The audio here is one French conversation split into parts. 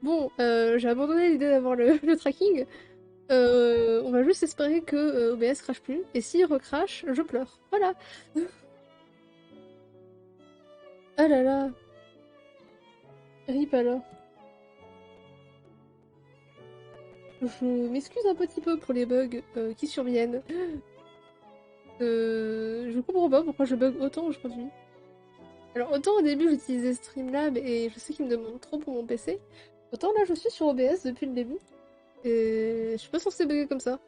Bon, j'ai abandonné l'idée d'avoir le tracking. On va juste espérer que OBS crache plus. Et s'il recrache, je pleure. Voilà. Ah là là. Rip alors. Je m'excuse un petit peu pour les bugs qui surviennent. Je comprends pas pourquoi je bug autant aujourd'hui. Alors autant au début j'utilisais Streamlab et je sais qu'il me demande trop pour mon PC. Autant là je suis sur OBS depuis le début. Et je suis pas censée bugger comme ça.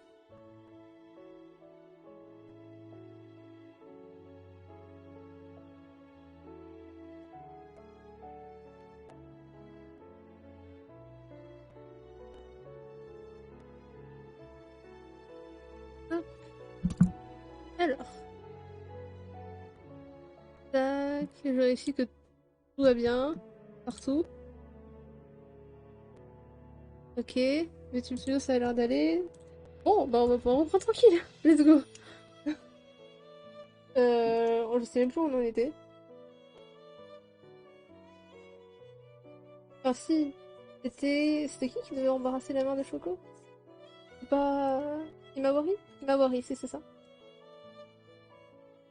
Hop. Alors, tac, je vérifie que tout va bien. Partout. Ok. YouTube Studio ça a l'air d'aller. Bon, bah on va pouvoir reprendre tranquille. Let's go. Je sais même plus où on en était. Enfin si. C'était qui devait embarrasser la main de Choco? C'est pas... Imawari? Imawari, c'est ça.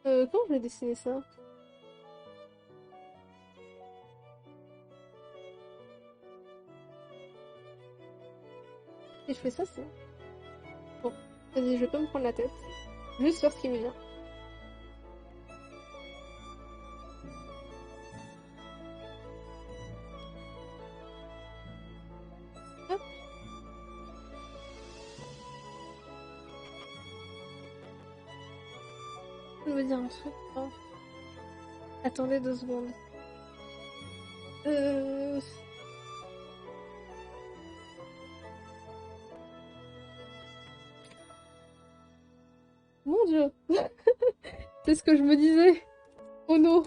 Comment je vais dessiner ça? Si je fais ça, c'est... Bon, vas-y, je vais pas me prendre la tête. Juste faire ce qui me vient. Hop, je veux dire un truc. Hein. Attendez 2 secondes. Euh... Mon Dieu! C'est ce que je me disais! Oh non!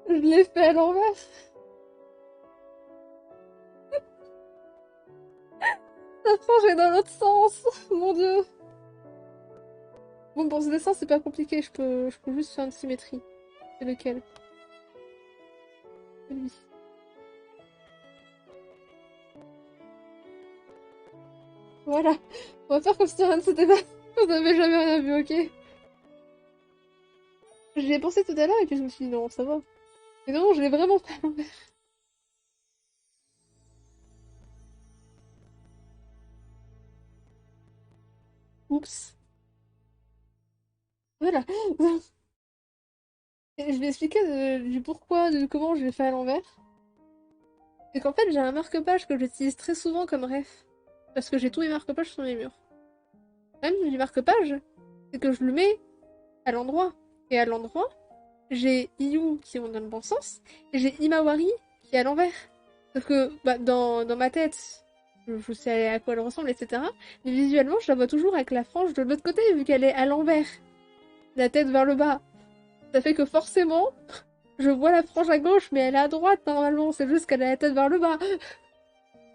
Je l'ai fait à l'envers! Ça changeait dans l'autre sens! Mon Dieu! Bon, pour ce dessin, c'est pas compliqué, je peux juste faire une symétrie. C'est lequel? Celui. Voilà! On va faire comme si rien ne s'était passé. Vous n'avez jamais rien vu, ok? J'y ai pensé tout à l'heure et puis je me suis dit non, ça va. Mais non, je l'ai vraiment fait à l'envers. Oups. Voilà. Et je vais expliquer du pourquoi, de comment je l'ai fait à l'envers. C'est qu'en fait, j'ai un marque-page que j'utilise très souvent comme ref. Parce que j'ai tous mes marque-pages sur mes murs. Même du marque-page, c'est que je le mets à l'endroit. Et à l'endroit, j'ai Iyu qui est dans le bon sens, et j'ai Imawari qui est à l'envers. Sauf que bah, dans ma tête, je sais à quoi elle ressemble, etc. Mais visuellement, je la vois toujours avec la frange de l'autre côté, vu qu'elle est à l'envers. La tête vers le bas. Ça fait que forcément, je vois la frange à gauche, mais elle est à droite normalement. C'est juste qu'elle a la tête vers le bas.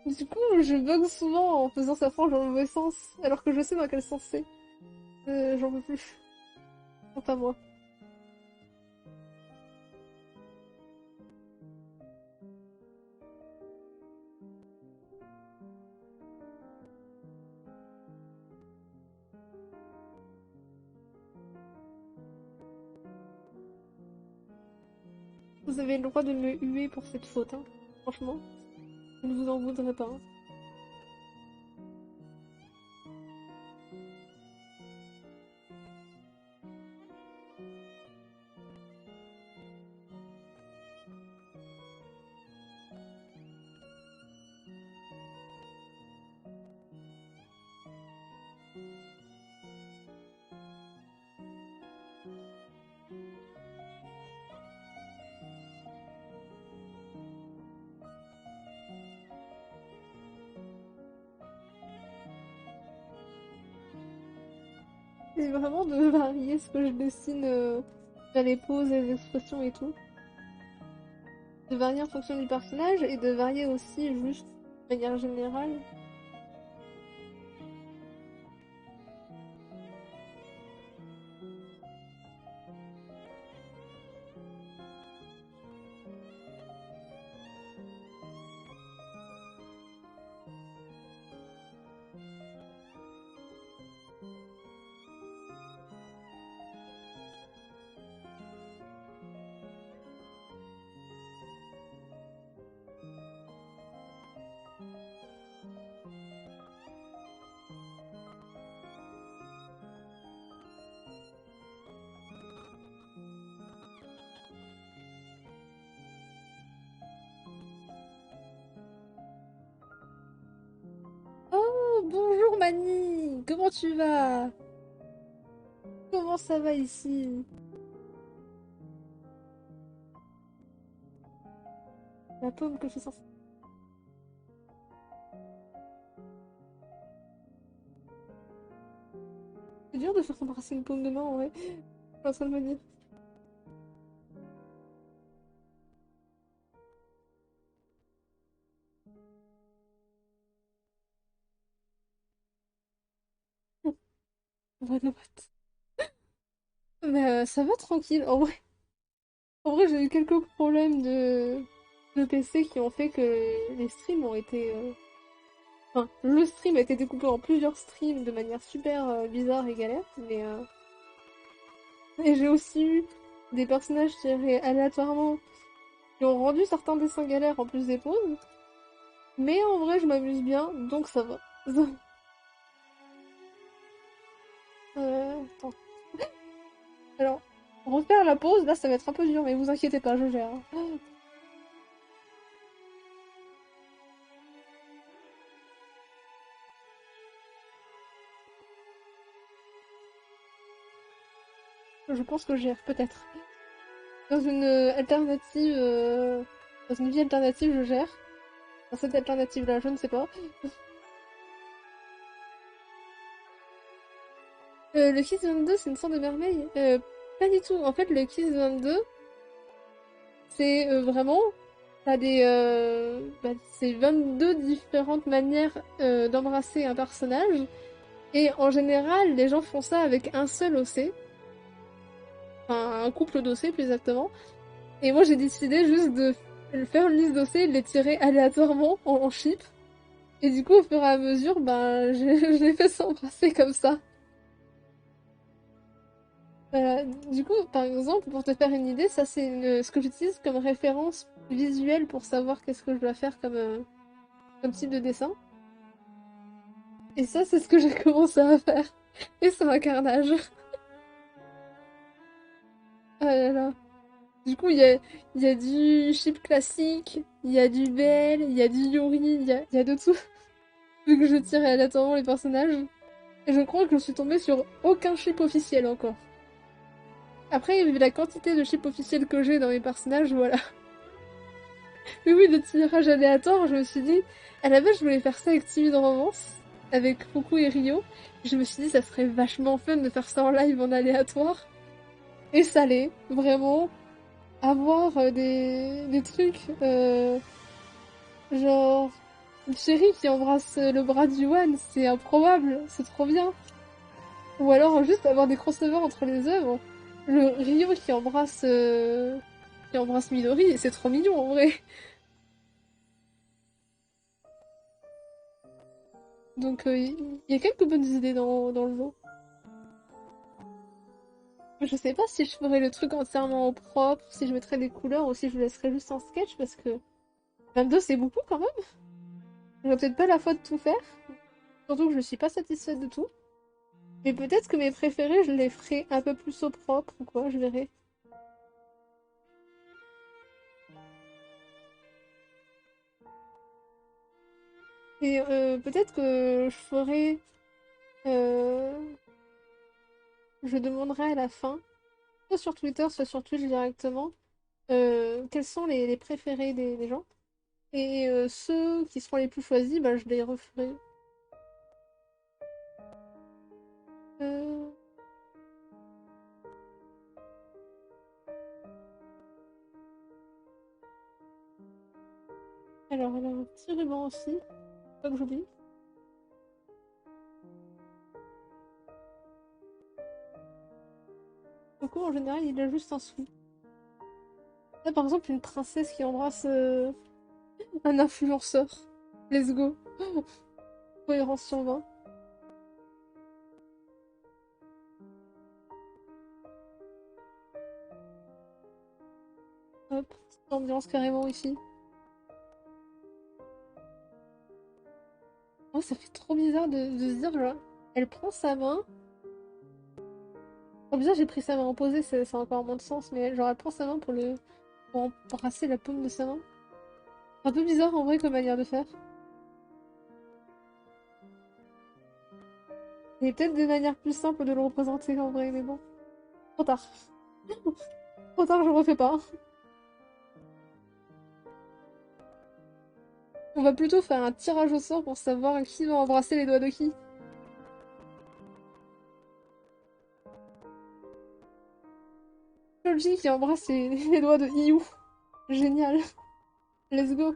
Du coup, je bug souvent en faisant sa frange dans le mauvais sens, alors que je sais dans quel sens c'est. J'en peux plus. Enfin moi. Vous avez le droit de me huer pour cette faute, hein. Franchement, je ne vous en voudrais pas. Hein. C'est vraiment de varier ce que je dessine dans les poses, les expressions et tout. De varier en fonction du personnage et de varier aussi juste de manière générale. Bonjour Mani, comment tu vas? Comment ça va ici? La pomme que je suis censée... C'est dur de faire s'embrasser une pomme de main en vrai. Je suis en train de me dire. What, what? Mais ça va tranquille. En vrai j'ai eu quelques problèmes de PC qui ont fait que les streams ont été... Enfin, le stream a été découpé en plusieurs streams de manière super bizarre et galère. Et j'ai aussi eu des personnages tirés aléatoirement qui ont rendu certains dessins galères en plus des pauses. Mais en vrai, je m'amuse bien, donc ça va. Attends. Alors, refaire la pause, là, ça va être un peu dur, mais vous inquiétez pas, je gère. Je pense que je gère, peut-être. Dans une alternative... Dans une vie alternative, je gère. Dans cette alternative-là, je ne sais pas. Le Kiss 22, c'est une sorte de merveille. Pas du tout. En fait, le Kiss 22, c'est vraiment... T'as des... c'est 22 différentes manières d'embrasser un personnage. Et en général, les gens font ça avec un seul OC. Enfin, un couple d'OC, plus exactement. Et moi, j'ai décidé juste de faire une liste d'OC et de les tirer aléatoirement en chip. Et du coup, au fur et à mesure, ben, je les fais s'embrasser comme ça. Du coup, par exemple, pour te faire une idée, ça c'est ce que j'utilise comme référence visuelle pour savoir qu'est-ce que je dois faire comme type de dessin. Et ça, c'est ce que j'ai commencé à faire. Et c'est un carnage. Ah là là. Du coup, il y a du chip classique, il y a du Bell, il y a du Yuri, il y a de tout. Vu que je tire aléatoirement les personnages. Et je crois que je suis tombée sur aucun chip officiel encore. Après, vu la quantité de chips officiels que j'ai dans mes personnages, voilà. Mais oui, le tirage aléatoire, je me suis dit... À la base, je voulais faire ça avec Timide Romance, avec Fuku et Rio. Je me suis dit, ça serait vachement fun de faire ça en live en aléatoire. Et ça l'est, vraiment. Avoir des trucs, genre... Une chérie qui embrasse le bras du One, c'est improbable, c'est trop bien. Ou alors juste avoir des crossovers entre les œuvres. Le Rio qui embrasse Midori, c'est trop mignon en vrai. Donc il y a quelques bonnes idées dans le lot. Je sais pas si je ferais le truc entièrement au propre, si je mettrais des couleurs ou si je le laisserais juste en sketch parce que 22 c'est beaucoup quand même. J'aurais peut-être pas la foi de tout faire. Surtout que je suis pas satisfaite de tout. Mais peut-être que mes préférés je les ferai un peu plus au propre ou quoi, je verrai. Et peut-être que je ferai... euh, je demanderai à la fin, soit sur Twitter, soit sur Twitch directement, quels sont les préférés des gens. Et ceux qui seront les plus choisis, bah, je les referai. Euh, Alors, elle a un petit ruban aussi, pas que j'oublie. Du coup, en général, il a juste un sou. Là, par exemple, une princesse qui embrasse un influenceur. Let's go. Cohérence sur 20. Hop, petite ambiance carrément ici. Oh, ça fait trop bizarre de se dire, genre, elle prend sa main. Oh, bizarre, j'ai pris sa main en posée, ça a encore moins de sens, mais genre, elle prend sa main pour embrasser la paume de sa main. Un peu bizarre en vrai comme manière de faire. Il y a peut-être des manières plus simples de le représenter en vrai, mais bon. Trop tard. Trop tard, je le refais pas. On va plutôt faire un tirage au sort pour savoir qui va embrasser les doigts de qui. Shoji qui embrasse les doigts de Iyu. Génial. Let's go.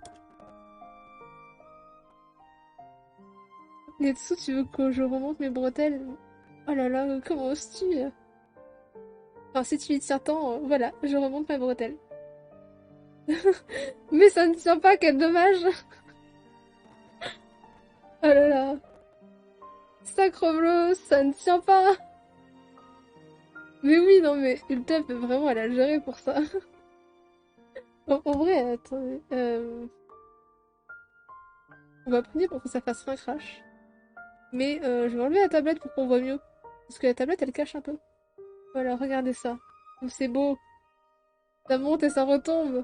Netsu, tu veux que je remonte mes bretelles? Oh là là, comment oses-tu? Enfin, si tu y tiens tant, voilà, je remonte ma bretelle. Mais ça ne tient pas, quel dommage! Oh là là. Sacrebleu, ça ne tient pas! Mais oui, non, mais Ultep, vraiment, elle a géré pour ça. En vrai, attendez. On va prier pour que ça fasse un crash. Mais je vais enlever la tablette pour qu'on voit mieux. Parce que la tablette, elle cache un peu. Voilà, regardez ça. Comme c'est beau. Ça monte et ça retombe.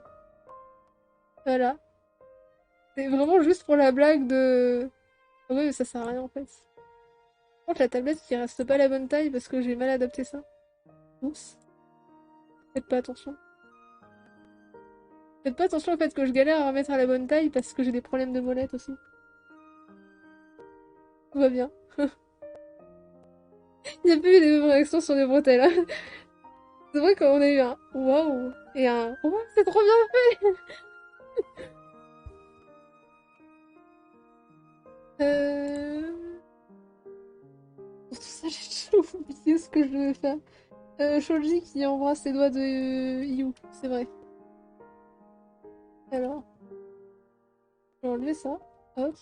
Voilà. C'est vraiment juste pour la blague de... Ah ouais, mais ça sert à rien en fait. Par contre, la tablette qui reste pas la bonne taille parce que j'ai mal adapté ça. Oups. Faites pas attention. Faites pas attention au fait que je galère à remettre à la bonne taille parce que j'ai des problèmes de molette aussi. Tout va bien. Il n'y a plus eu de réactions sur les bretelles, hein. C'est vrai qu'on a eu un waouh et un oh, c'est trop bien fait! Pour tout ça, j'ai déjà oublié ce que je devais faire. Shoji qui embrasse les doigts de Yu, c'est vrai. Alors, je vais enlever ça. Hop.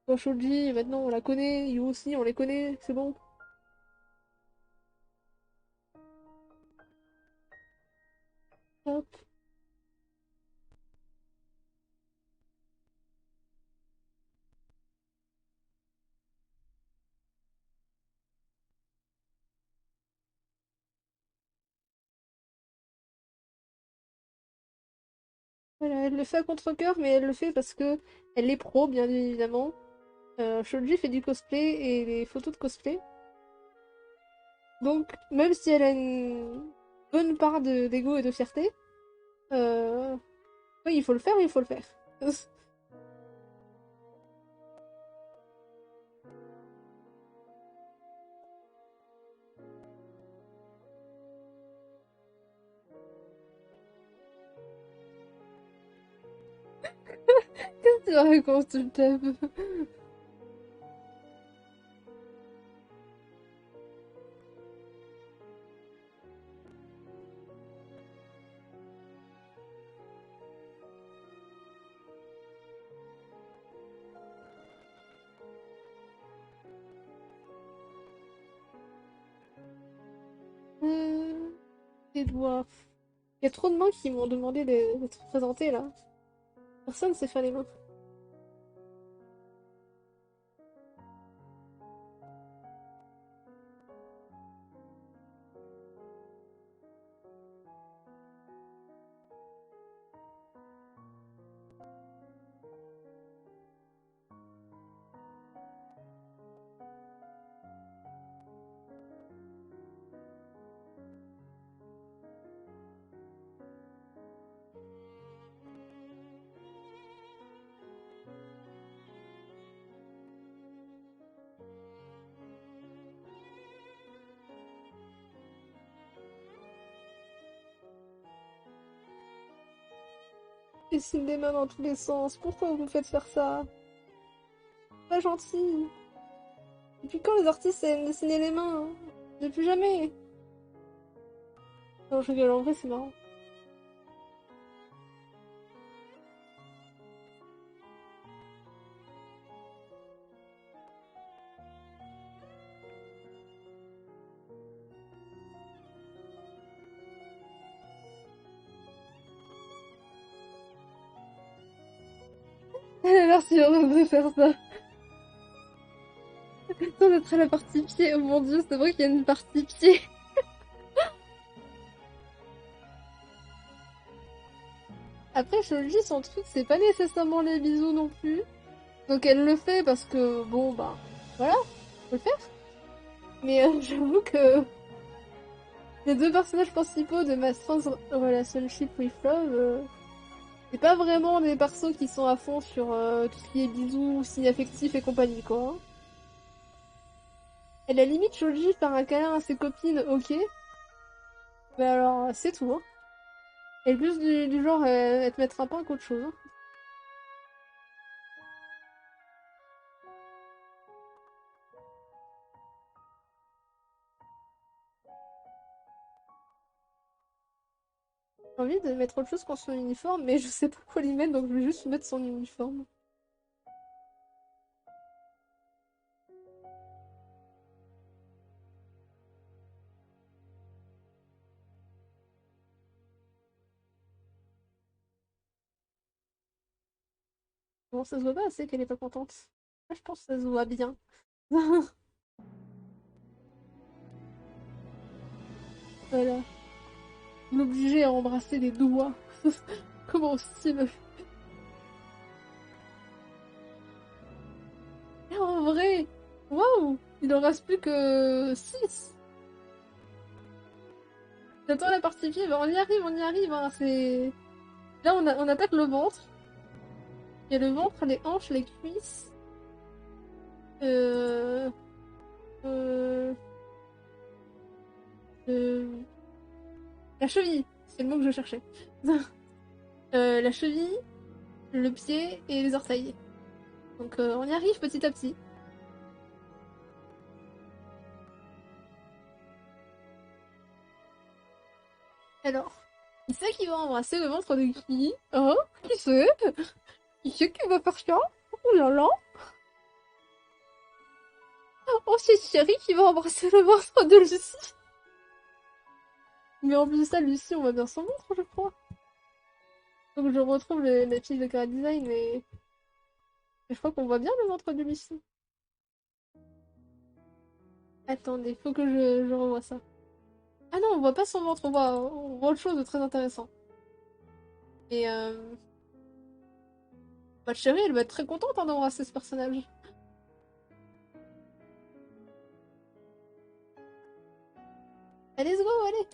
Bon, Shoji, maintenant on la connaît. Yu aussi, on les connaît, c'est bon. Hop. Voilà, elle le fait à contre-cœur, mais elle le fait parce que elle est pro, bien évidemment. Shoji fait du cosplay et des photos de cosplay. Donc, même si elle a une bonne part d'ego et de fierté, euh, oui, il faut le faire, il faut le faire. Qu'est-ce que tu racontes, je t'aime? Les doigts. Il y a trop de mains qui m'ont demandé d'être présentées là. Personne sait faire les mains. Dessine des mains dans tous les sens. Pourquoi vous me faites faire ça? Pas gentil. Depuis quand les artistes aiment dessiner les mains? Depuis jamais. Non, je rigole, en vrai, c'est marrant. Elle a l'air si heureuse de faire ça. Attends d'être à la partie pied. Oh mon dieu, c'est vrai qu'il y a une partie pied. Après, Shoji, son truc, c'est pas nécessairement les bisous non plus. Donc elle le fait parce que, bon, bah, voilà. peut le faire. Mais j'avoue que les deux personnages principaux de ma Strange Relationship with Love, c'est pas vraiment des persos qui sont à fond sur tout ce qui est bisous, signes affectifs et compagnie, quoi. Hein. Et la limite, Shoji faire un câlin à ses copines, ok. Mais alors, c'est tout, hein. Et plus du genre être mettre un pain qu'autre chose, hein. J'ai envie de mettre autre chose qu'en son uniforme, mais je sais pas quoi lui mettre, donc je vais juste mettre son uniforme. Bon, ça se voit pas assez qu'elle est pas contente. Moi, je pense que ça se voit bien. Voilà. M'obliger à embrasser les doigts. Comment style. Et en vrai, waouh, il en reste plus que 6. J'attends la partie vive. On y arrive, hein. C'est... Là, on attaque le ventre. Il y a le ventre, les hanches, les cuisses. Euh... Euh... euh, La cheville, c'est le mot que je cherchais. La cheville, le pied et les orteils. Donc on y arrive petit à petit. Alors, qui c'est qui va embrasser le ventre de qui? Hein? Qui c'est? Qui c'est qui va faire ça? Oh là là! Oh, c'est Thierry qui va embrasser le ventre de Lucie! Mais en plus de ça, Lucie, on voit bien son ventre, je crois. Donc je retrouve la fille de Cara Design et je crois qu'on voit bien le ventre de Lucie. Attendez, faut que je revoie ça. Ah non, on voit pas son ventre, on voit autre chose de très intéressant. Et bah, chérie, elle va être très contente hein, d'embrasser ce personnage. Allez, let's go, allez!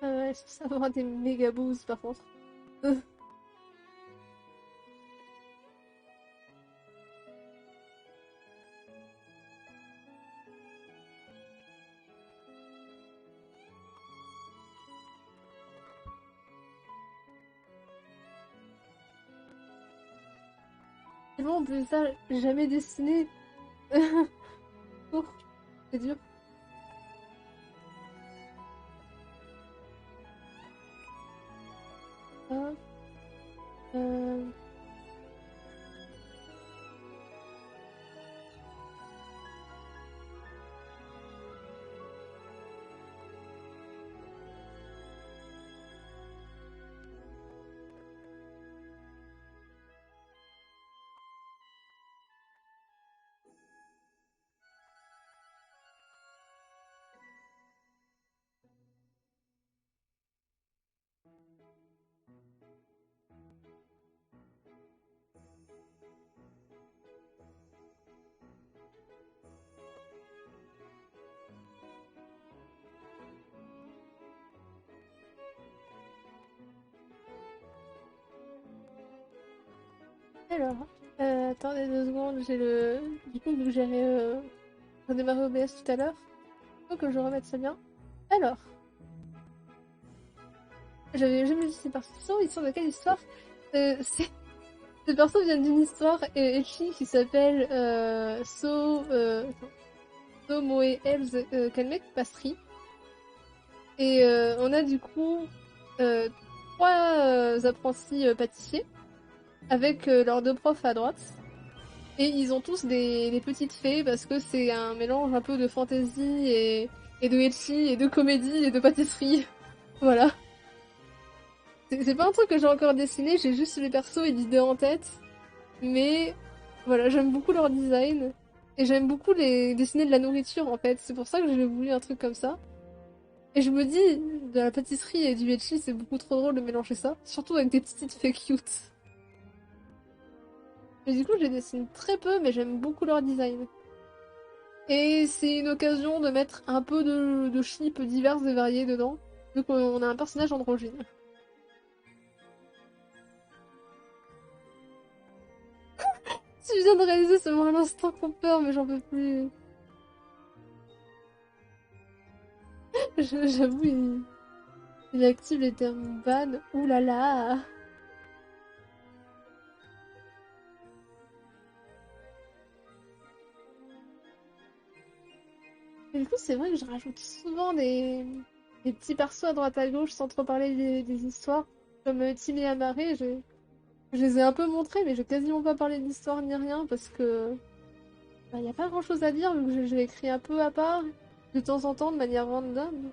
Ah ouais, ça va avoir des méga boosts par contre. Euh, C'est bon, en plus de ça, jamais dessiné. Oh, c'est dur. Ah, euh, Alors, attendez 2 secondes, j'ai le... Du coup, vu que j'ai redémarré OBS tout à l'heure, faut que je remette ça bien. Alors, j'avais jamais vu ces persos, ils sont de quelle histoire? C'est... Ces persos viennent d'une histoire ecchi qui s'appelle So Moe Elves Kalmek Pastry. Et on a du coup euh, 3 apprentis pâtissiers avec leurs 2 profs à droite. Et ils ont tous des petites fées parce que c'est un mélange un peu de fantasy et et de ecchi, et de comédie, et de pâtisserie. Voilà. C'est pas un truc que j'ai encore dessiné, j'ai juste les persos et l'idée en tête. Mais voilà, j'aime beaucoup leur design. Et j'aime beaucoup les dessiner de la nourriture en fait. C'est pour ça que j'ai voulu un truc comme ça. Et je me dis, de la pâtisserie et du ecchi, c'est beaucoup trop drôle de mélanger ça. Surtout avec des petites filles cute. Et du coup, je les dessine très peu, mais j'aime beaucoup leur design. Et c'est une occasion de mettre un peu de chips diverses et variées dedans. Donc on a un personnage androgyne. Si je viens de réaliser ce moment à l'instant qu'on peur, mais j'en peux plus. J'avoue, il active les termes ban. Ouh là là. Et du coup, c'est vrai que je rajoute souvent des petits persos à droite à gauche sans trop parler des histoires. Comme Tim et Amaré, je les ai un peu montrés, mais j'ai quasiment pas parlé d'histoire ni rien parce que bah, y a pas grand chose à dire vu que je l'ai écrit un peu à part, de temps en temps, de manière random.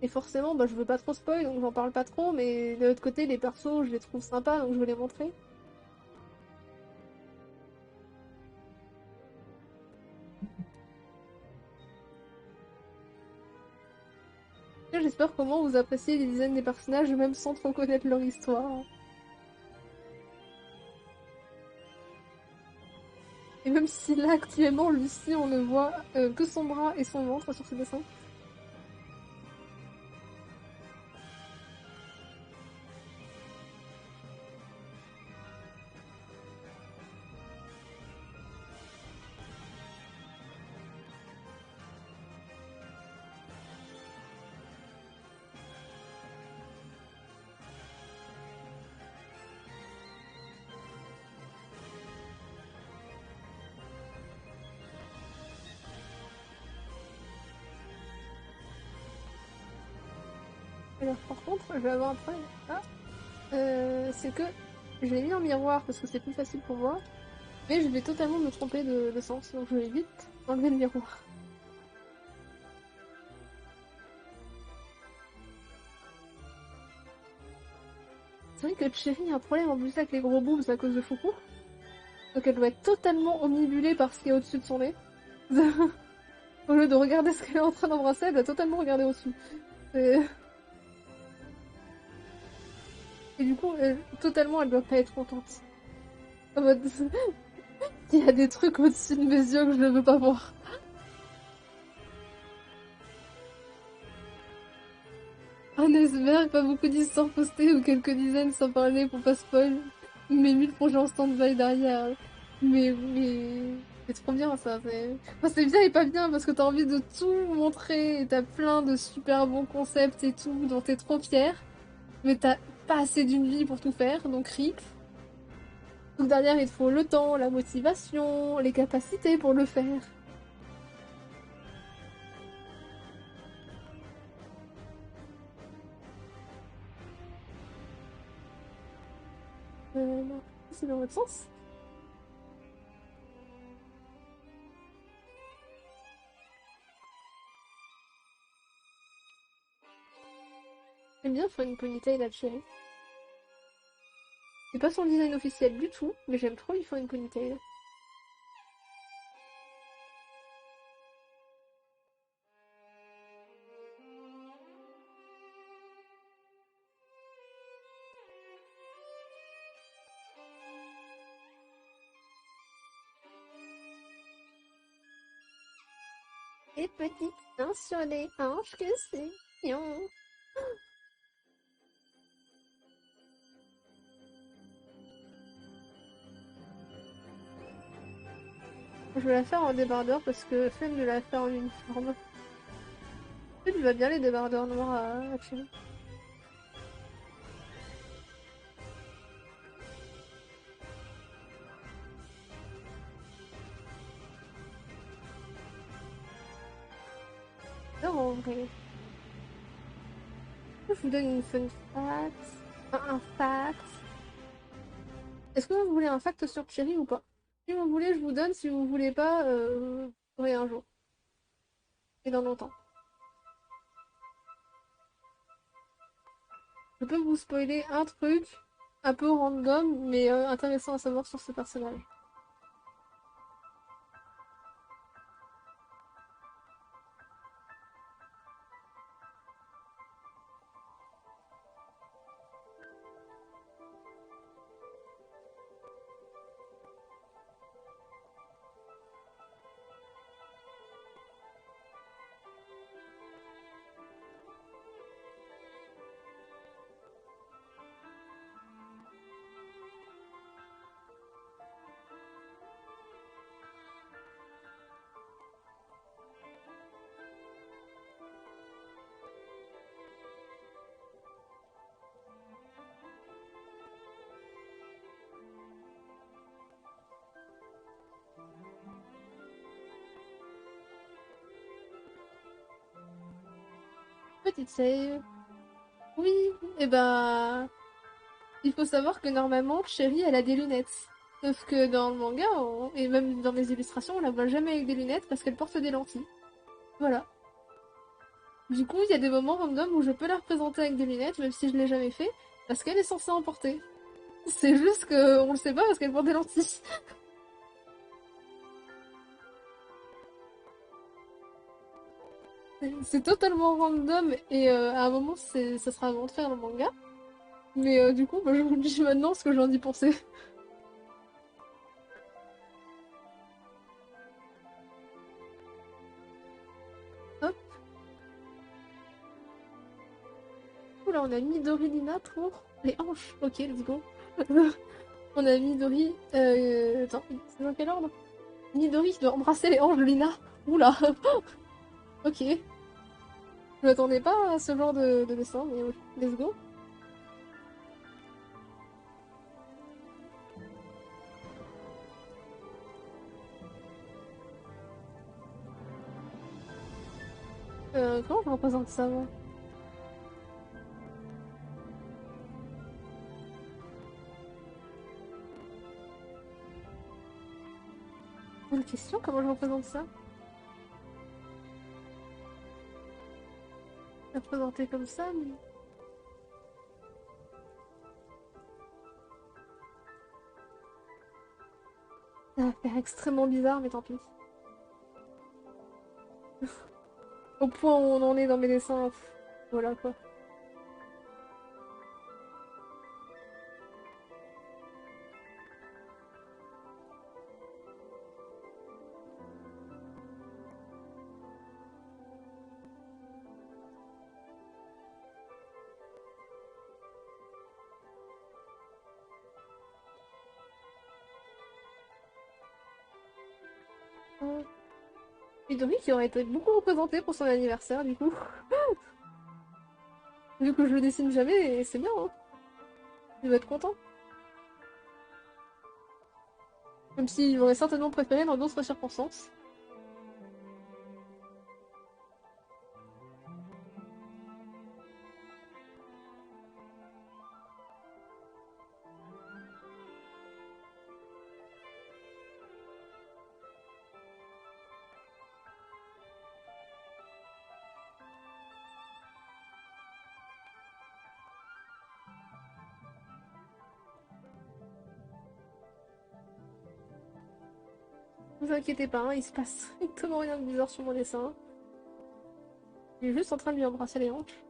Et forcément, bah, je veux pas trop spoil, donc j'en parle pas trop, mais de l'autre côté, les persos, je les trouve sympas, donc je veux les montrer. Et j'espère comment vous appréciez les designs des personnages, même sans trop connaître leur histoire. Et même si là, actuellement, Lucie, on ne voit que son bras et son ventre sur ce dessin. Alors, par contre, je vais avoir un problème. Ah, c'est que je l'ai mis en miroir parce que c'est plus facile pour voir, mais je vais totalement me tromper de sens, donc je vais vite enlever le miroir. C'est vrai que Cherry a un problème en plus avec les gros boobs à cause de Fuku, donc elle doit être totalement omnibulée par ce qui est au-dessus de son nez. Au lieu de regarder ce qu'elle est en train d'embrasser, elle doit totalement regarder au-dessus. Et, et du coup, totalement, elle doit pas être contente. En mode, il y a des trucs au-dessus de mes yeux que je ne veux pas voir. Un iceberg, pas beaucoup d'histoires postées ou quelques dizaines sans parler pour pas spoil. Mais 1000 projets en stand-by derrière. Mais c'est trop bien ça. Enfin, c'est bien et pas bien parce que t'as envie de tout montrer et t'as plein de super bons concepts et tout dont t'es trop fier. Mais t'as pas assez d'une vie pour tout faire, donc RIP. Donc derrière, il te faut le temps, la motivation, les capacités pour le faire. Non, c'est dans l'autre sens. J'aime bien faire une ponytail à Cherry. C'est pas son design officiel du tout, mais j'aime trop lui faire une ponytail. Et petite main sur les hanches, que c'est mignon. Je vais la faire en débardeur parce que flemme de la faire en uniforme. En fait, il va bien les débardeurs noirs à Chili. Non, en vrai. Je vous donne une fun fact. Un fact. Est-ce que vous voulez un fact sur Cherry ou pas? Si vous voulez, je vous donne. Si vous voulez pas, vous aurez un jour. et dans longtemps. Je peux vous spoiler un truc un peu random, mais intéressant à savoir sur ce personnage. Petite save. Oui, et ben, il faut savoir que normalement, Cherry, elle a des lunettes. Sauf que dans le manga, et même dans les illustrations, on la voit jamais avec des lunettes parce qu'elle porte des lentilles. Voilà. Du coup, il y a des moments random où je peux la représenter avec des lunettes, même si je l'ai jamais fait, parce qu'elle est censée en porter. C'est juste que on le sait pas parce qu'elle porte des lentilles. C'est totalement random et à un moment, ça sera montré dans le manga. Mais du coup, bah, je vous le dis maintenant ce que j'en ai pensé. Hop. Oula, on a mis Dorilina pour les hanches. Ok, let's go. On a Midori. Attends, c'est dans quel ordre? Midori qui doit embrasser les hanches de Lina. Oula. Ok. Je m'attendais pas à ce genre de dessin, mais ok, let's go. Comment je représente ça, moi? Bonne question, comment je représente ça? La présenter comme ça, mais... Ça va faire extrêmement bizarre, mais tant pis. Au point où on en est dans mes dessins, voilà quoi. Euh, Midori qui aurait été beaucoup représenté pour son anniversaire, du coup. Vu que je le dessine jamais, et c'est bien, hein. Il va être content. Même s'il aurait certainement préféré dans d'autres circonstances. Ne vous inquiétez pas, hein, il se passe strictement rien de bizarre sur mon dessin. Il est juste en train de lui embrasser les hanches.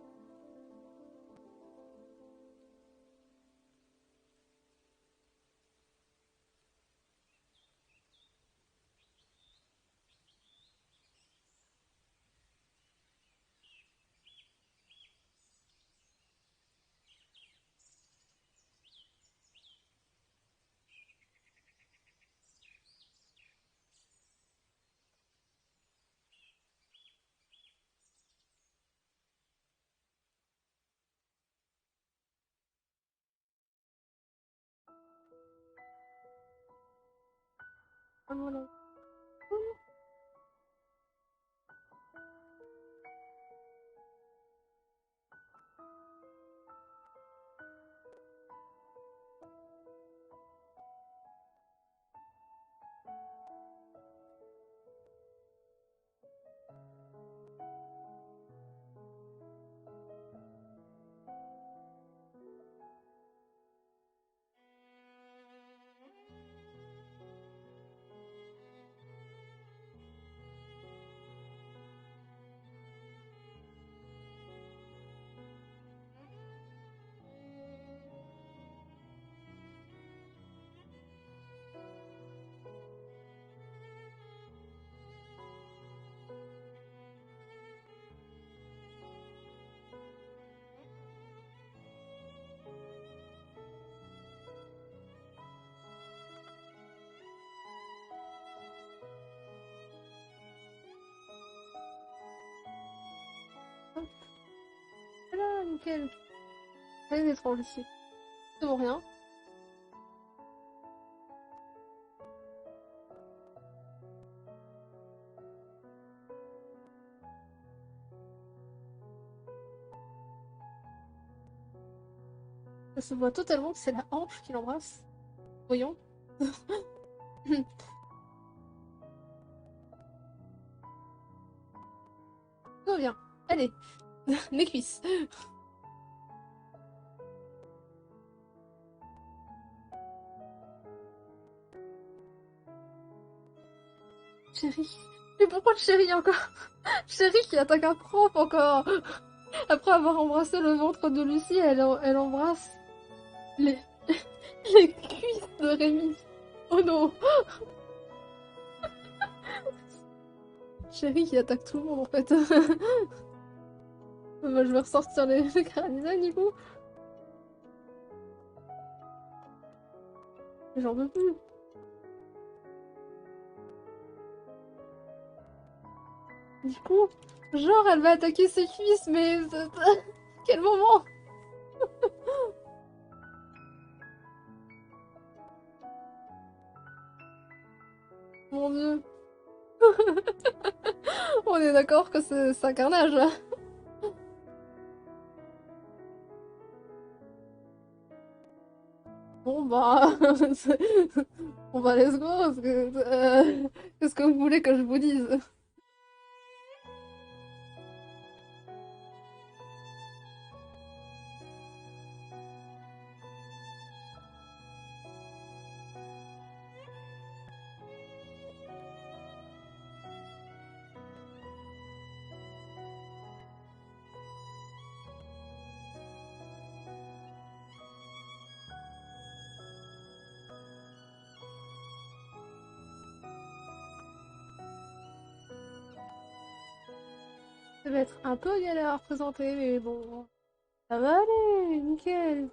Ah, voilà. Hop. Voilà, nickel. Rien d'étrange ici. C'est rien. Ça se voit totalement que c'est la hanche qui l'embrasse. Voyons. Tout va bien. Allez, les cuisses. Chérie. Mais pourquoi le chéri encore? Chérie qui attaque un prof encore. Après avoir embrassé le ventre de Lucie, elle embrasse les... les cuisses de Rémi. Oh non. Chérie qui attaque tout le monde en fait. Bah, je vais ressortir les carabines du coup. J'en peux plus. Du coup, genre elle va attaquer ses cuisses, mais... Quel moment? Mon dieu. On est d'accord que c'est un carnage là. Bon bah... Bon bah let's go, parce que... Qu'est-ce que vous voulez que je vous dise? Ça va être un peu galère à représenter, mais bon... Ça va aller, nickel.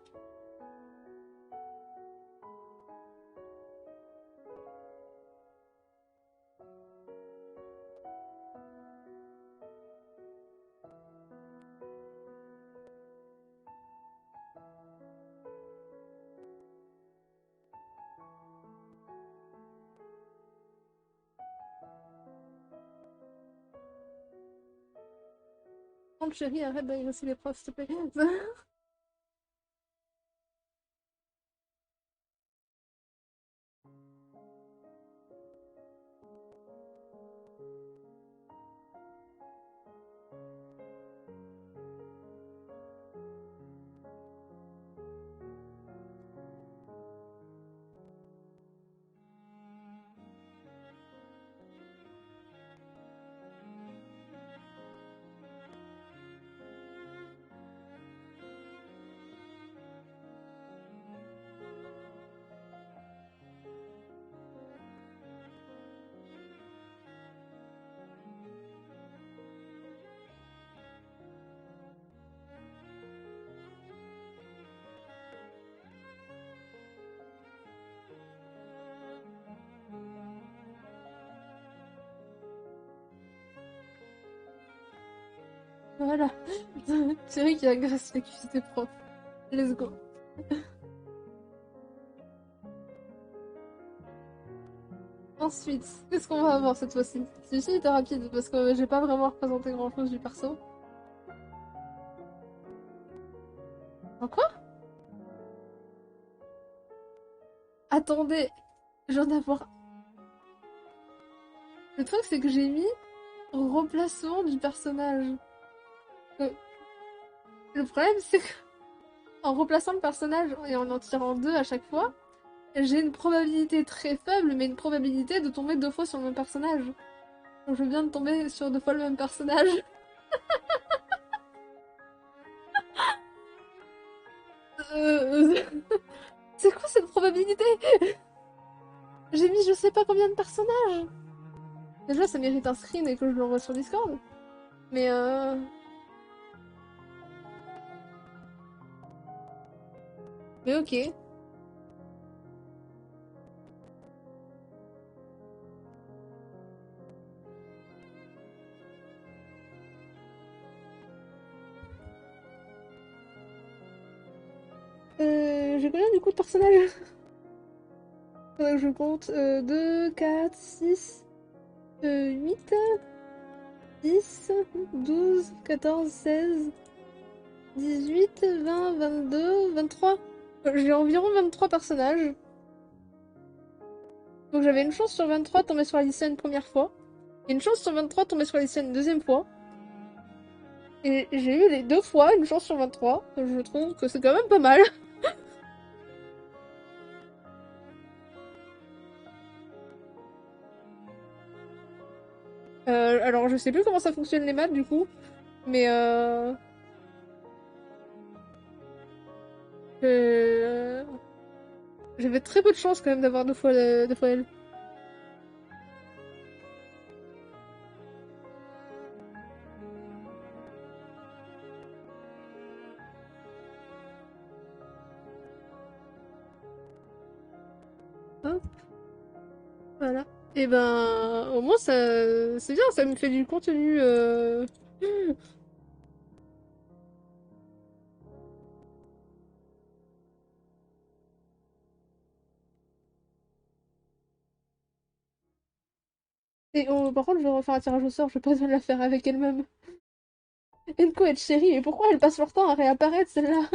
Prends chérie, arrête d'agresser les profs, s'il te plaît. Voilà. Chérie qui agresse les cuisses des profs. Let's go. Ensuite, qu'est-ce qu'on va avoir cette fois-ci? Celui-ci était rapide parce que j'ai pas vraiment représenté grand-chose du perso. En quoi? Attendez, je viens d'avoir... Le truc c'est que j'ai mis remplacement du personnage. Euh, Le problème c'est qu'en remplaçant le personnage et en tirant deux à chaque fois, j'ai une probabilité très faible, mais une probabilité de tomber deux fois sur le même personnage. Donc je viens de tomber sur deux fois le même personnage. Euh, C'est quoi cette probabilité? J'ai mis je sais pas combien de personnages. Déjà, ça mérite un screen et que je l'envoie sur Discord. Mais Mais ok. j'ai combien du coup de personnages? Faudrait que je compte 2, 4, 6, 8, 10, 12, 14, 16, 18, 20, 22, 23. J'ai environ 23 personnages. Donc j'avais une chance sur 23 de tomber sur Alicia une première fois. Et une chance sur 23 de tomber sur Alicia une deuxième fois. Et j'ai eu les deux fois une chance sur 23. Je trouve que c'est quand même pas mal. Alors je sais plus comment ça fonctionne les maths du coup. Mais euh, j'avais très peu de chance quand même d'avoir deux fois elle. Hop, voilà. Et ben au moins ça c'est bien, ça me fait du contenu. Et par contre je vais refaire un tirage au sort, je vais pas besoin de la faire avec elle-même. Enko et Cherry, mais pourquoi elles passent leur temps à réapparaître celle-là?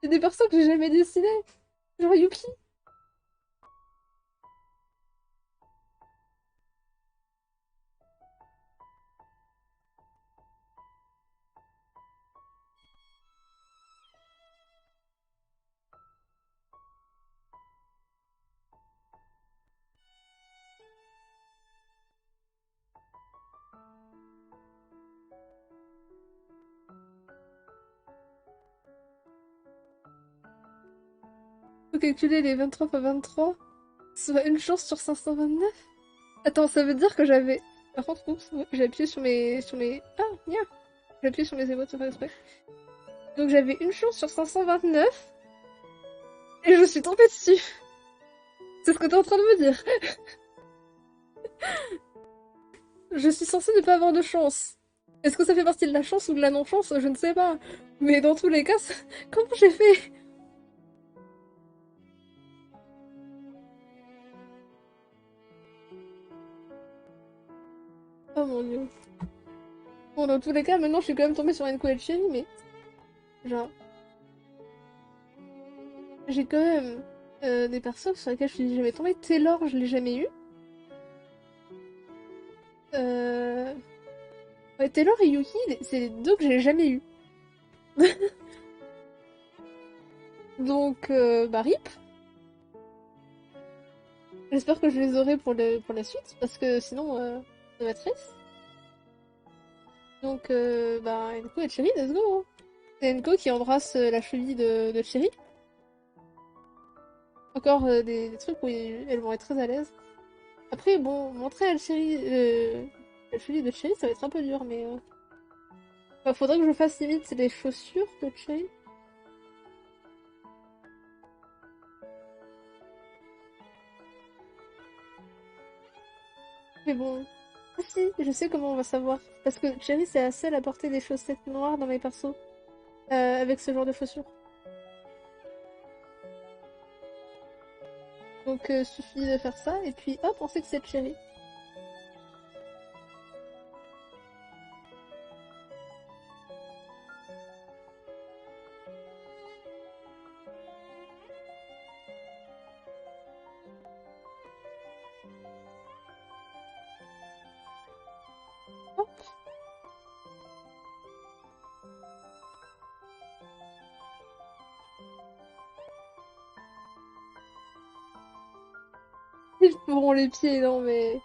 C'est des persos que j'ai jamais dessinés. Genre Yuki. Faut calculer les 23 fois 23. Soit une chance sur 529. Attends, ça veut dire que j'avais. Par contre, oups, ouais, j'ai appuyé sur mes. Ah, bien. J'ai appuyé sur mes émotes sans faire exprès. Donc j'avais une chance sur 529 et je suis tombée dessus. C'est ce que t'es en train de me dire. Je suis censée ne pas avoir de chance. Est-ce que ça fait partie de la chance ou de la non-chance? Je ne sais pas. Mais dans tous les cas, comment j'ai fait? Oh mon dieu. Bon, dans tous les cas, maintenant je suis quand même tombée sur une et Cherry, mais. Genre. J'ai quand même des personnes sur lesquelles je suis jamais tombée. Taylor, je l'ai jamais eu. Euh... Ouais, Taylor et Yuki, c'est les deux que j'ai jamais eu. Donc, bah RIP. J'espère que je les aurai pour la suite, parce que sinon, ça va être triste. Donc, bah, Enko et Cherry, let's go, hein. C'est Enko qui embrasse la cheville de Cherry. Encore des trucs où elles vont être très à l'aise. Après, bon, montrer à Cherry, la cheville de Cherry, ça va être un peu dur, mais... Bah, faudrait que je fasse limite les chaussures de Cherry. Mais bon... Ah si, je sais comment on va savoir. Parce que Cherry, c'est la seule à porter des chaussettes noires dans mes persos. Avec ce genre de chaussures. Donc, suffit de faire ça, et puis hop, on sait que c'est Cherry. Hop. Ils feront les pieds, non mais...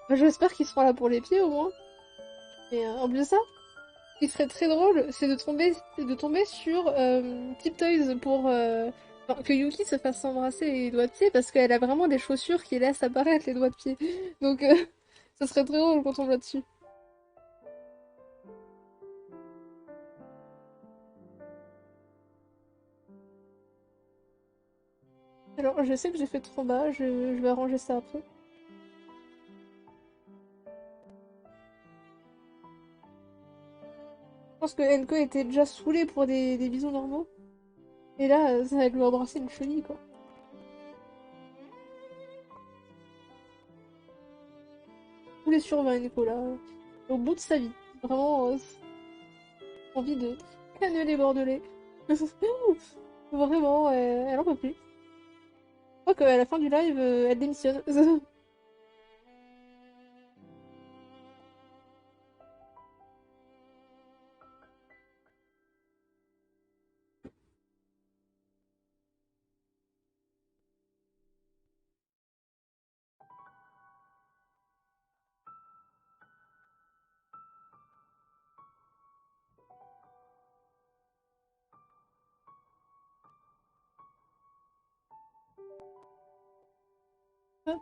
Bah, j'espère qu'ils seront là pour les pieds, au moins. Et en plus de ça, ce qui serait très drôle, c'est de tomber sur Tiptoys pour... enfin, que Yuki se fasse embrasser les doigts de pied, parce qu'elle a vraiment des chaussures qui laissent apparaître les doigts de pied. Donc, ça serait très drôle qu'on tombe là-dessus. Alors, je sais que j'ai fait trop bas, je vais arranger ça après. Je pense que Enko était déjà saoulé pour des bisous normaux. Et là, ça va lui embrasser une cheville, quoi. Tous les survins, Nicolas. Au bout de sa vie. Vraiment, envie de canneler Bordelais. Vraiment, elle en peut plus. Je crois qu'à la fin du live, elle démissionne. Hop.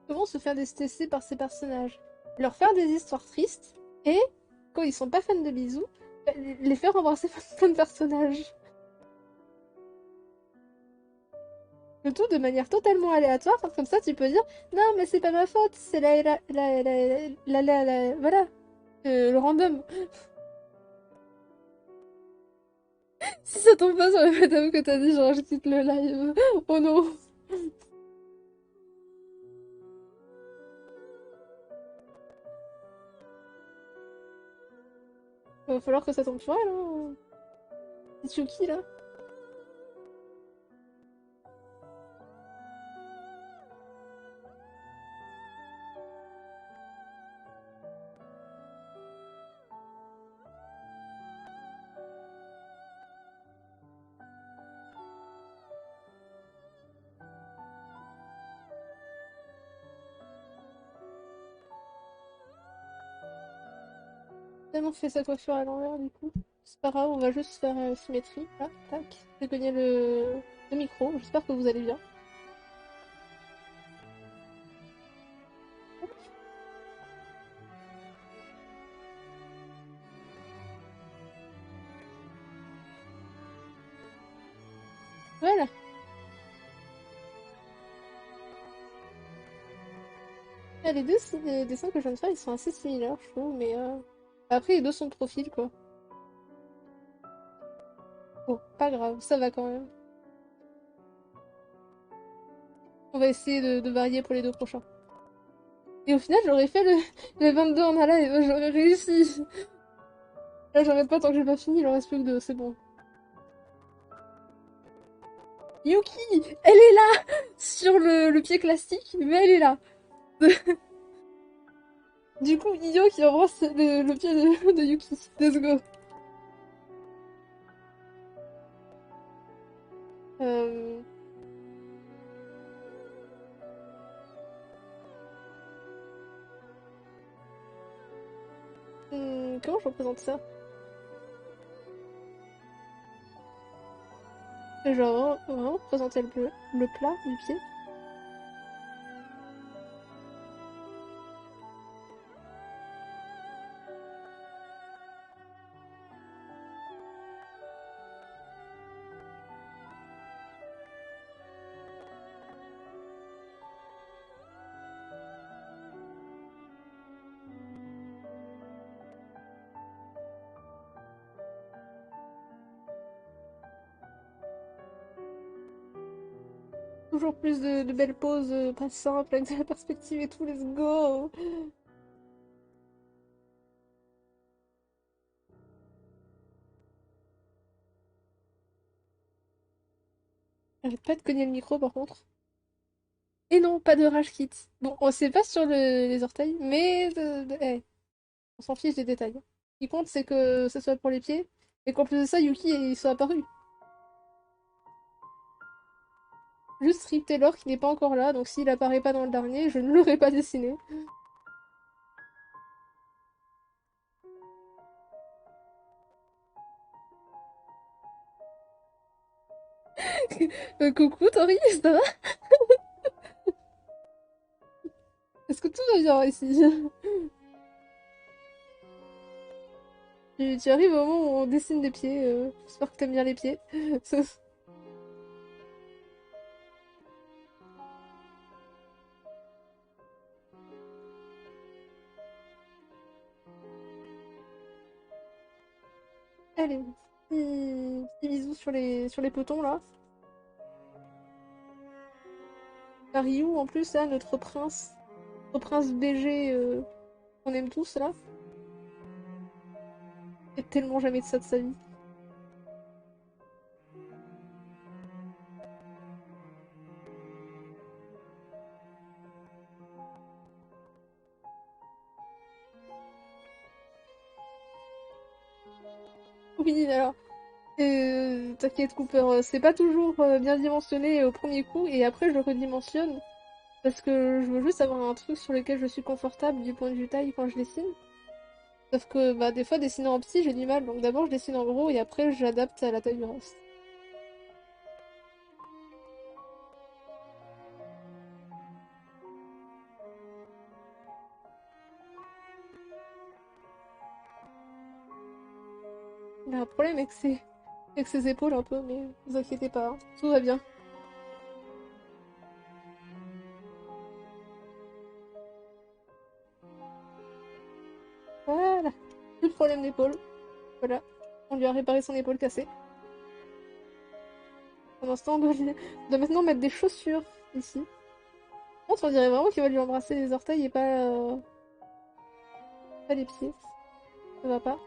Comment se faire détester par ces personnages? Leur faire des histoires tristes et, quand ils sont pas fans de bisous, les faire embrasser plein de personnages. Le tout de manière totalement aléatoire, comme ça tu peux dire non mais c'est pas ma faute, c'est voilà, le random. Si ça tombe pas sur la madame que t'as dit genre je quitte le live, oh non. Va falloir que ça tombe sur elle, hein. C'est Yuki là. Tellement fait sa coiffure à l'envers du coup. C'est pas grave, on va juste faire symétrie. Là, tac. J'ai cogné le micro, j'espère que vous allez bien. Voilà. Ah, les deux les dessins que je viens de faire, ils sont assez similaires, je trouve, mais après les deux sont de profil quoi. Bon, pas grave, ça va quand même. On va essayer de varier pour les deux prochains. Et au final, j'aurais fait le 22 en a live, j'aurais réussi. Là, j'arrête pas tant que j'ai pas fini, il en reste plus que deux, c'est bon. Yuki, elle est là sur le pied classique, mais elle est là. Du coup, Iyo qui embrasse le pied de Yuki. Let's go. Euh, comment je représente ça? Genre, vraiment représenter le plat du pied. Toujours plus de belles poses, pas simples, avec de la perspective et tout, let's go! Arrête pas de cogner le micro par contre. Et non, pas de rage kit. Bon, on sait pas sur les orteils, mais eh, on s'en fiche des détails. Ce qui compte, c'est que ce soit pour les pieds, et qu'en plus de ça, Yuki il soit apparu. Juste Rip Taylor qui n'est pas encore là, donc s'il apparaît pas dans le dernier, je ne l'aurais pas dessiné. Coucou Tori, ça va? Est-ce que tout va bien ici? Tu arrives au moment où on dessine des pieds, j'espère que t'aimes bien les pieds. les petits bisous sur les potons là. Ryu en plus là, notre prince BG qu'on aime tous là. Il a tellement jamais de ça de sa vie. Oui, alors, t'inquiète Cooper, c'est pas toujours bien dimensionné au premier coup, et après je le redimensionne, parce que je veux juste avoir un truc sur lequel je suis confortable du point de vue taille quand je dessine. Sauf que bah, des fois, dessiner en petit, j'ai du mal, donc d'abord je dessine en gros, et après j'adapte à la taille du reste. Il a un problème avec ses épaules un peu, mais vous inquiétez pas, hein, tout va bien. Voilà, plus de problème d'épaule. Voilà, on lui a réparé son épaule cassée. Pour l'instant, on doit maintenant mettre des chaussures ici. On dirait vraiment qu'il va lui embrasser les orteils et pas les pieds. Ça va pas.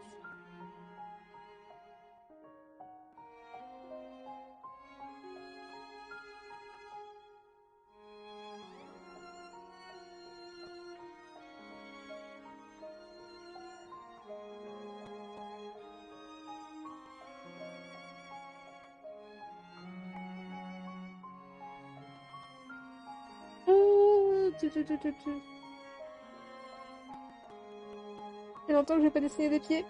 Oh, tu. Il y a longtemps que j'ai pas dessiné des pieds.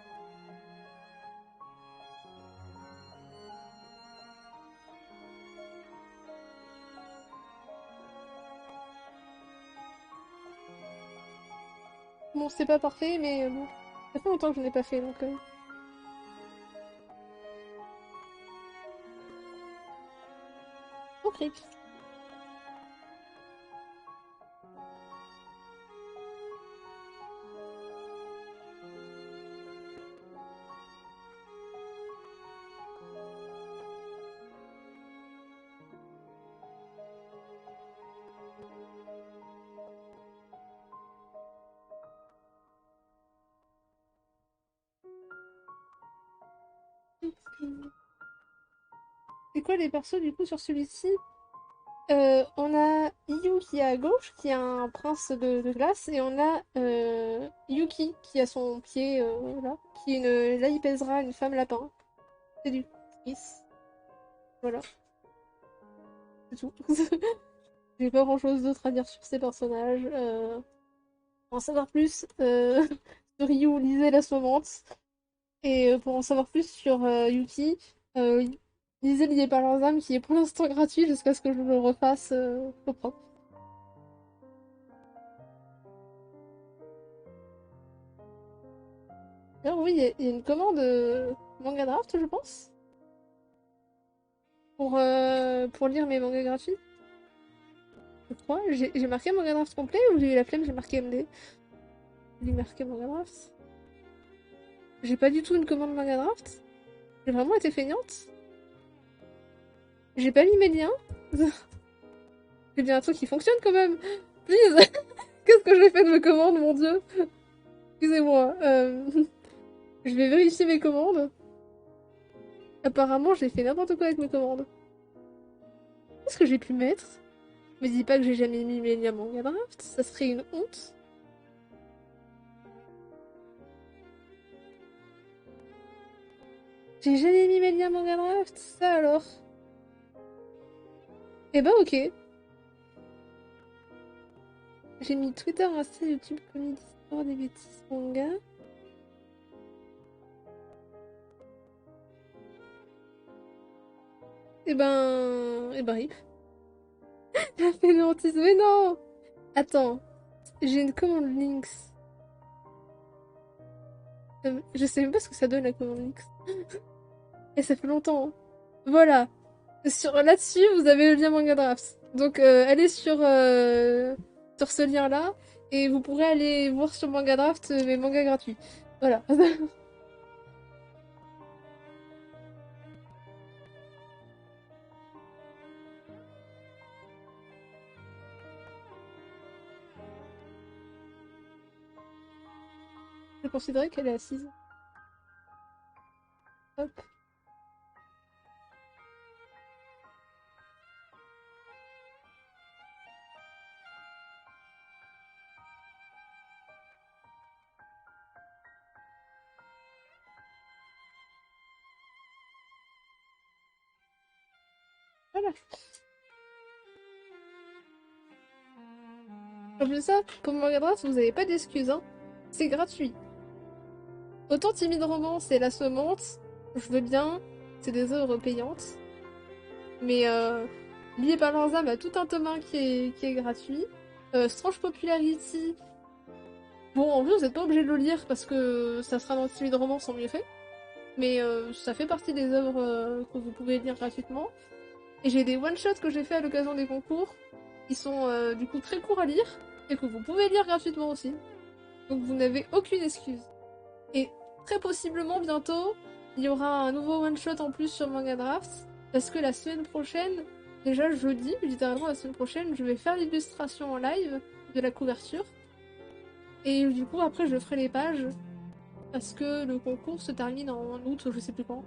Bon, c'est pas parfait, mais bon. Ça fait longtemps que je n'ai pas fait, donc... Oh, cric. C'est quoi les persos, du coup, sur celui-ci? On a Yu qui est à gauche, qui est un prince de glace, et on a Yuki qui a son pied là, qui est une Laipezra, une femme lapin. C'est du Kiss. Voilà, c'est tout. J'ai pas grand-chose d'autre à dire sur ces personnages. Pour en savoir plus sur Ryu, lisez La Saumante. Et pour en savoir plus sur Yuki, euh, lisez Liés par leurs âmes, qui est pour l'instant gratuit jusqu'à ce que je le refasse au propre. D'ailleurs, oui, il y a une commande manga draft, je pense, pour lire mes mangas gratuits. Je crois. J'ai marqué manga draft complet ou j'ai eu la flemme, j'ai marqué MD. J'ai marqué manga draft. J'ai pas du tout une commande manga draft. J'ai vraiment été feignante. J'ai pas mis mes liens. J'ai bien un truc qui fonctionne quand même. Please. Qu'est-ce que j'ai fait de mes commandes, mon dieu. Excusez-moi. Je vais vérifier mes commandes. Apparemment, j'ai fait n'importe quoi avec mes commandes. Qu'est-ce que j'ai pu mettre? Me dis pas que j'ai jamais mis mes liens manga draft. Ça serait une honte. J'ai jamais mis mes liens manga draft. Ça alors. Eh bah ok. J'ai mis Twitter, Insta, YouTube, Comics, Discord, des bêtises, manga. Rip. La fainéantise, mais non! Attends, j'ai une commande Lynx. Je sais même pas ce que ça donne la commande Lynx. Et ça fait longtemps, hein. Voilà. Là-dessus, vous avez le lien Manga Drafts. Donc allez sur ce lien-là et vous pourrez aller voir sur Manga Draft mes mangas gratuits. Voilà. vais considérer qu'elle est assise. Hop. Voilà. En plus de ça, pour Morgan Race, vous n'avez pas d'excuses, hein. C'est gratuit. Autant Timide Romance et La Semence, je veux bien, c'est des œuvres payantes. Mais Lié par leurs âmes a tout un tome 1 qui est gratuit. Strange Popularity, bon, en vrai, vous n'êtes pas obligé de le lire parce que ça sera dans Timide Romance en mieux fait. Mais ça fait partie des œuvres que vous pouvez lire gratuitement. Et j'ai des one-shots que j'ai fait à l'occasion des concours. Qui sont du coup très courts à lire et que vous pouvez lire gratuitement aussi. Donc vous n'avez aucune excuse. Et très possiblement bientôt, il y aura un nouveau one-shot en plus sur Manga Drafts. Parce que la semaine prochaine, déjà jeudi, littéralement la semaine prochaine, je vais faire l'illustration en live de la couverture. Et du coup après je ferai les pages. Parce que le concours se termine en août, je sais plus quand.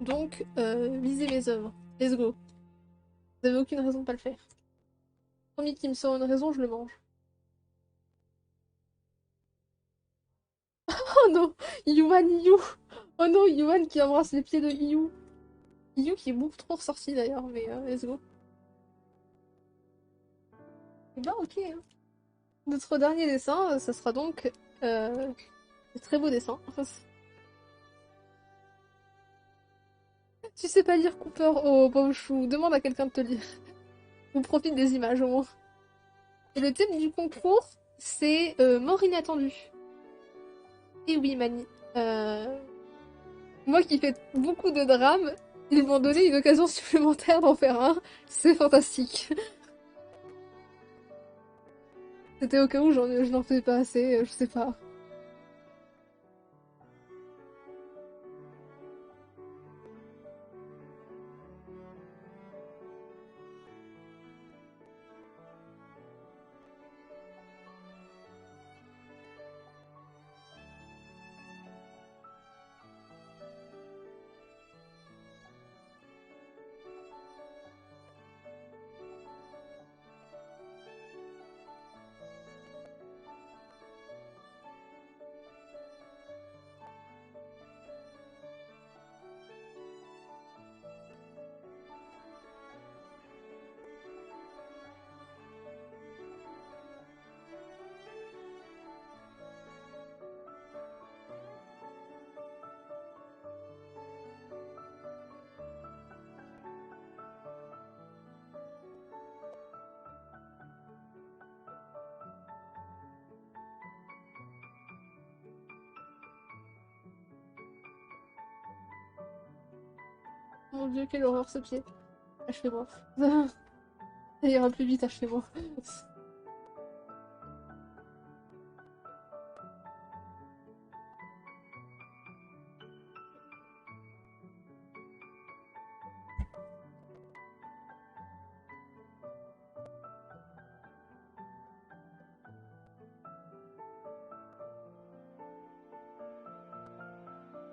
Donc, lisez mes œuvres. Let's go. Vous avez aucune raison de pas le faire. Promis qu'il me sort une raison, je le mange. Oh non! Yuan Yu! Oh non, Yuan qui embrasse les pieds de Yu. Yu qui est beaucoup trop ressorti d'ailleurs, mais let's go. Et bah ok. Hein. Notre dernier dessin, ça sera donc de très beau dessin. Tu sais pas lire Cooper au pauvre chou, demande à quelqu'un de te lire. Ou profite des images au moins. Et le thème du concours, c'est mort inattendue. Et oui, Mani. Euh, Moi qui fais beaucoup de drames, ils m'ont donné une occasion supplémentaire d'en faire un. C'est fantastique. C'était au cas où je n'en fais pas assez, je sais pas. Mon dieu, quelle horreur ce pied. Achevez-moi. Ça ira plus vite, achevez-moi.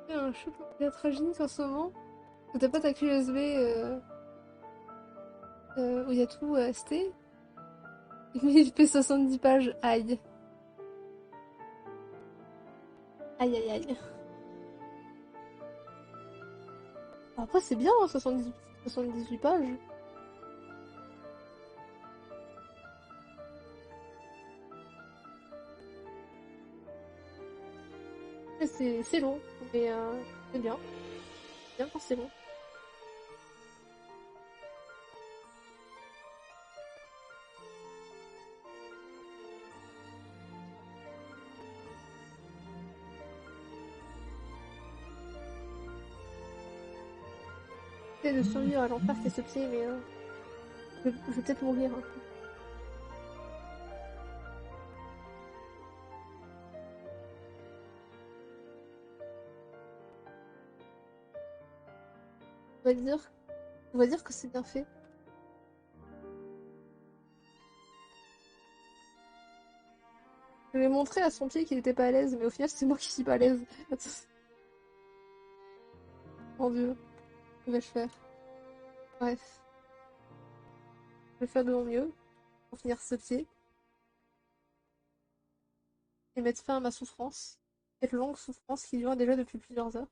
Il y a un shop de la tragédie en ce moment. Où t'as pas ta clé USB où il y a tout ST. Mais il fait 70 pages. Aïe. Aïe aïe aïe. Après, c'est bien, hein, 78 pages. C'est long, mais c'est bien. Bien quand c'est long. J'essaie de survivre à l'enfer, c'est ce pied, mais je vais peut-être mourir. Hein. On va dire, on va dire que c'est bien fait. Je lui ai montré à son pied qu'il était pas à l'aise, mais au final c'est moi qui suis pas à l'aise. Mon Dieu, que vais-je faire? Bref, je vais faire de mon mieux pour finir ce pied et mettre fin à ma souffrance. Cette longue souffrance qui dure déjà depuis plusieurs heures.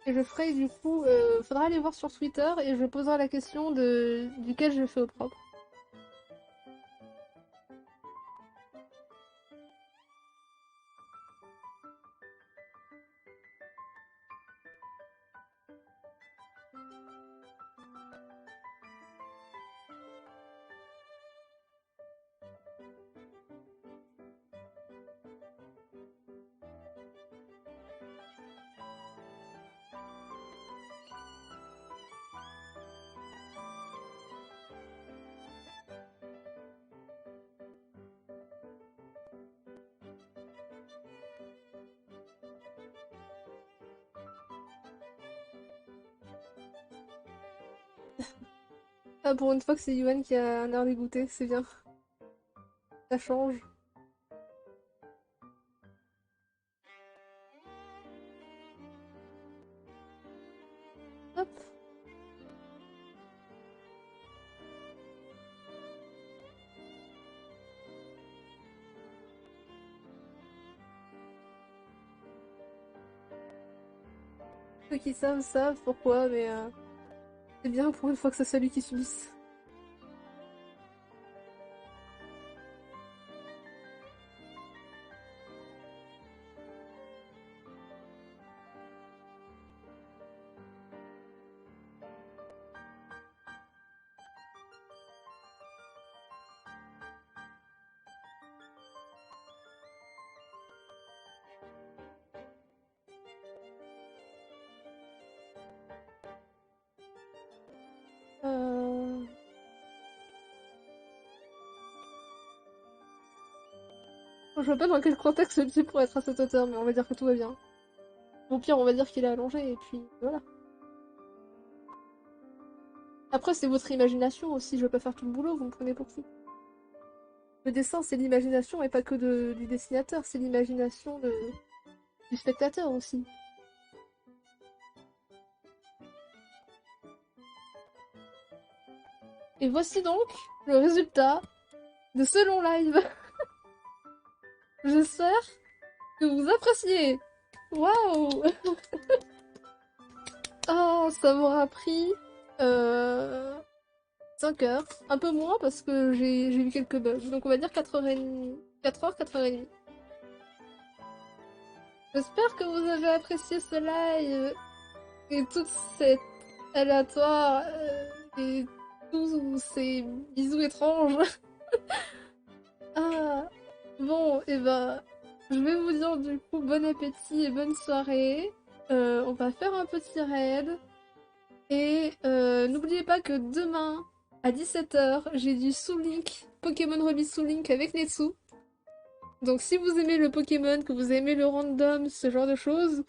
Et je ferai du coup, faudra aller voir sur Twitter et je poserai la question duquel je fais au propre. Ah, pour une fois que c'est Yuan qui a un air dégoûté, c'est bien. Ça change. Hop. Ceux qui savent pourquoi, mais c'est bien pour une fois que c'est celui qui subisse. Euh... Je vois pas dans quel contexte le pied pourrait être à cette hauteur, mais on va dire que tout va bien. Au pire, on va dire qu'il est allongé, et puis voilà. Après, c'est votre imagination aussi, je vais pas faire tout le boulot, vous me prenez pour qui? Le dessin, c'est l'imagination, et pas que du dessinateur, c'est l'imagination du spectateur aussi. Et voici donc le résultat de ce long live. J'espère que vous appréciez. Waouh! Oh, ça m'aura pris 5 heures. Un peu moins parce que j'ai eu quelques bugs. Donc on va dire 4h30. 4h, 4h30. J'espère que vous avez apprécié ce live et toute cette aléatoire et tous ces bisous étranges. Ah, bon, et ben, je vais vous dire du coup bon appétit et bonne soirée. On va faire un petit raid. Et n'oubliez pas que demain, à 17h, j'ai du Soul Link, Pokémon Release Soul Link avec Netsu. Donc si vous aimez le Pokémon, que vous aimez le random, ce genre de choses,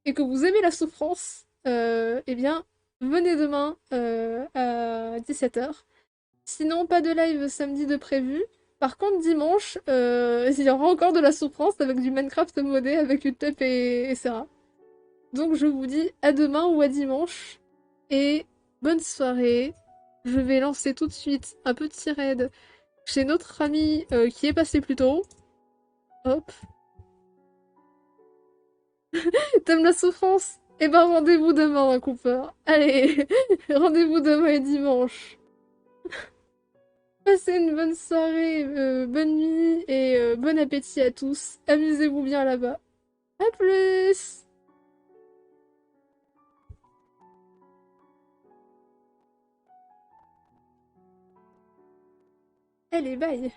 et que vous aimez la souffrance, eh bien, venez demain à 17h. Sinon, pas de live samedi de prévu. Par contre, dimanche, il y aura encore de la souffrance avec du Minecraft modé avec Utep et Serra. Donc je vous dis à demain ou à dimanche. Et bonne soirée. Je vais lancer tout de suite un petit raid chez notre ami qui est passé plus tôt. Hop. T'aimes la souffrance? Eh ben rendez-vous demain, hein, Cooper. Allez, rendez-vous demain et dimanche. Passez une bonne soirée, bonne nuit et bon appétit à tous. Amusez-vous bien là-bas. À plus! Allez, bye!